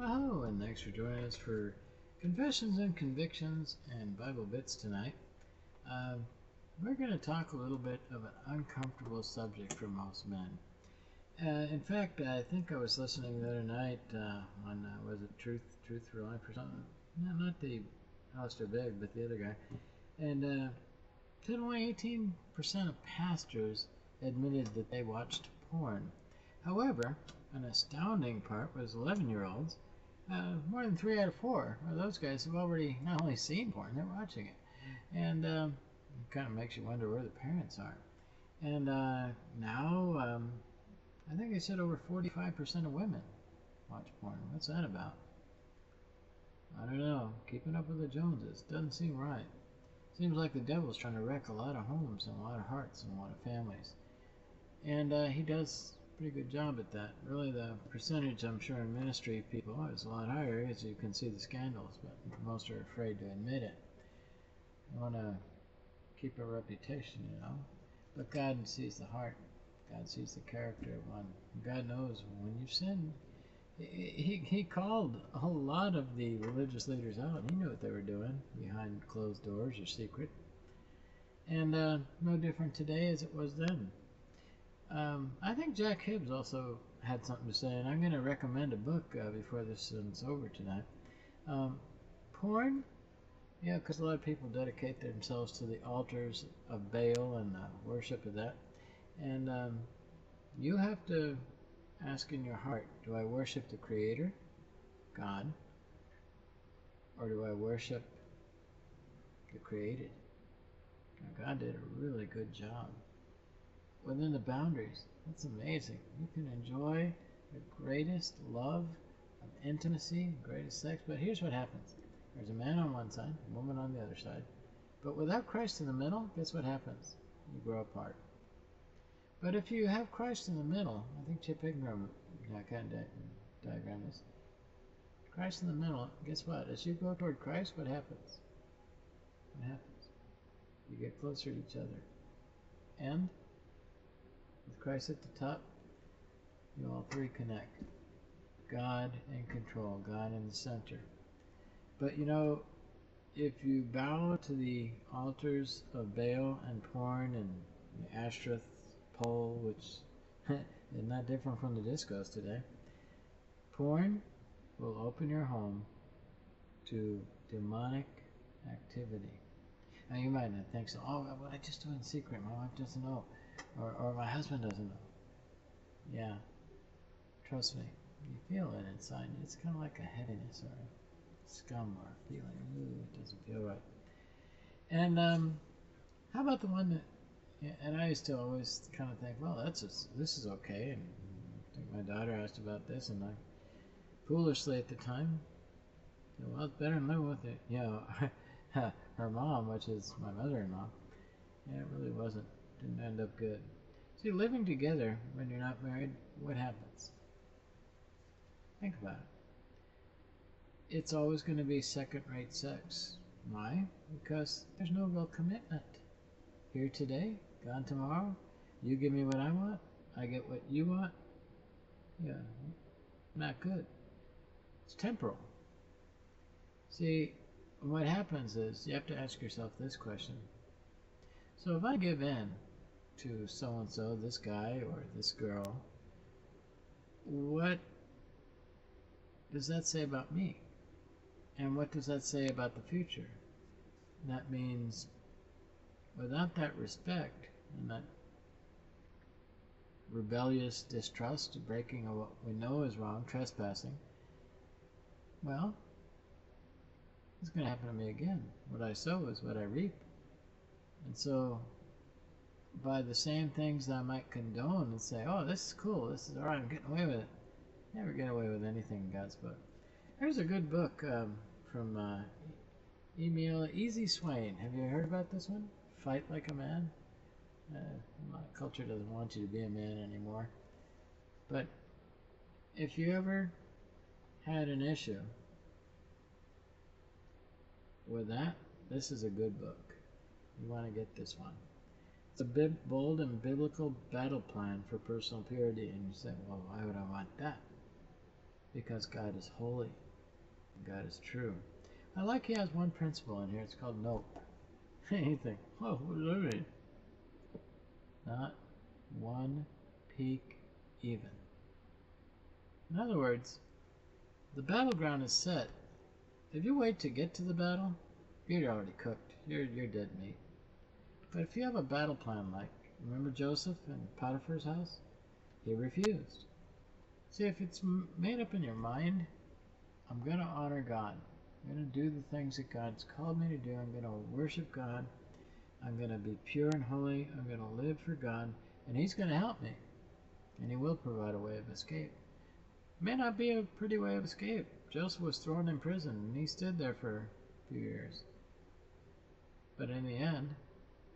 Oh, and thanks for joining us for Confessions and Convictions and Bible Bits tonight. Um, we're going to talk a little bit of an uncomfortable subject for most men. In fact, I think I was listening the other night on, was it Truth for Life or something? No, not the Alistair Begg, but the other guy. And said only 18% of pastors admitted that they watched porn. However, an astounding part was 11-year-olds. More than 3 out of 4 of those guys have already not only seen porn, they're watching it. And it kind of makes you wonder where the parents are. And now, I think they said over 45% of women watch porn. What's that about? I don't know. Keeping up with the Joneses doesn't seem right. Seems like the devil's trying to wreck a lot of homes and a lot of hearts and a lot of families. And he does a pretty good job at that. Really, the percentage, I'm sure, in ministry people is a lot higher, as you can see the scandals, but most are afraid to admit it. They want to keep a reputation, you know. But God sees the heart. God sees the character of one. God knows when you've sinned. He called a lot of the religious leaders out. He knew what they were doing behind closed doors or secret. And no different today as it was then. I think Jack Hibbs also had something to say, and I'm going to recommend a book before this is over tonight. Porn, yeah, because a lot of people dedicate themselves to the altars of Baal and worship of that. And you have to ask in your heart, do I worship the Creator, God, or do I worship the created? Now, God did a really good job within the boundaries. That's amazing. You can enjoy the greatest love of intimacy, greatest sex, but here's what happens. There's a man on one side, a woman on the other side. But without Christ in the middle, guess what happens? You grow apart. But if you have Christ in the middle, I think Chip Ingram kind of diagram this. Christ in the middle, guess what? As you go toward Christ, what happens? What happens? You get closer to each other. And with Christ at the top, you all three connect. God in control, God in the center. But you know, if you bow to the altars of Baal and porn and the Ashtoreth pole, which is not different from the discos today, porn will open your home to demonic activity. Now you might not think so. Oh, well, I just do it in secret. My wife doesn't know, or my husband doesn't know. Yeah, trust me, you feel it inside. It's kind of like a heaviness or a scum or a feeling. Ooh, it doesn't feel right. And how about the one that? Yeah, and I used to always kind of think, well, this is okay. And I think my daughter asked about this, and I foolishly at the time said, well, it's better than living with it. You know, her mom, which is my mother-in-law, yeah, it really wasn't. Didn't end up good. See, living together when you're not married, what happens? Think about it. It's always going to be second-rate sex. Why? Because there's no real commitment. Here today, gone tomorrow. You give me what I want, I get what you want. Yeah, not good. It's temporal. See, what happens is you have to ask yourself this question. So if I give in to so-and-so, this guy or this girl, what does that say about me? And what does that say about the future? That means without that respect and that rebellious distrust, breaking of what we know is wrong, trespassing, well, it's going to happen to me again. What I sow is what I reap. And so, by the same things that I might condone and say, oh, this is cool, this is all right, I'm getting away with it. Never get away with anything in God's book. There's a good book from Emil Easy Swain. Have you heard about this one? Fight Like a Man. My culture doesn't want you to be a man anymore. But if you ever had an issue with that, this is a good book. You want to get this one. It's a bold and biblical battle plan for personal purity. And you say, well, why would I want that? because God is holy and God is true. I like he has one principle in here. It's called nope. Anything. Oh, what does that mean? Not one peak even. In other words, the battleground is set. If you wait to get to the battle, you're already cooked. You're dead meat. But if you have a battle plan, like, remember Joseph in Potiphar's house? He refused. See, if it's made up in your mind, I'm going to honor God. I'm going to do the things that God's called me to do. I'm going to worship God. I'm going to be pure and holy. I'm going to live for God. And He's going to help me. And He will provide a way of escape. It may not be a pretty way of escape. Joseph was thrown in prison, and he stood there for a few years. But in the end,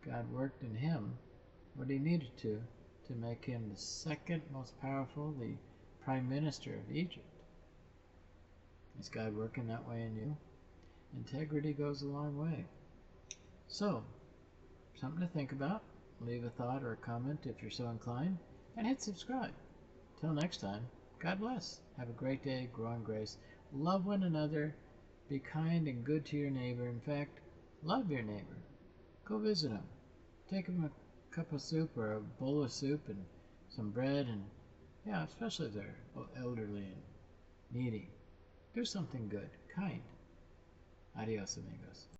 God worked in him what He needed to make him the second most powerful, the Prime Minister of Egypt. Is God working that way in you? Integrity goes a long way. So, something to think about. Leave a thought or a comment if you're so inclined, and hit subscribe. Till next time, God bless. Have a great day. Grow in grace. Love one another. Be kind and good to your neighbor. In fact, love your neighbor. Go visit him. Take him a cup of soup or a bowl of soup and some bread, and yeah, especially if they're elderly and needy. Do something good, kind. Adios, amigos.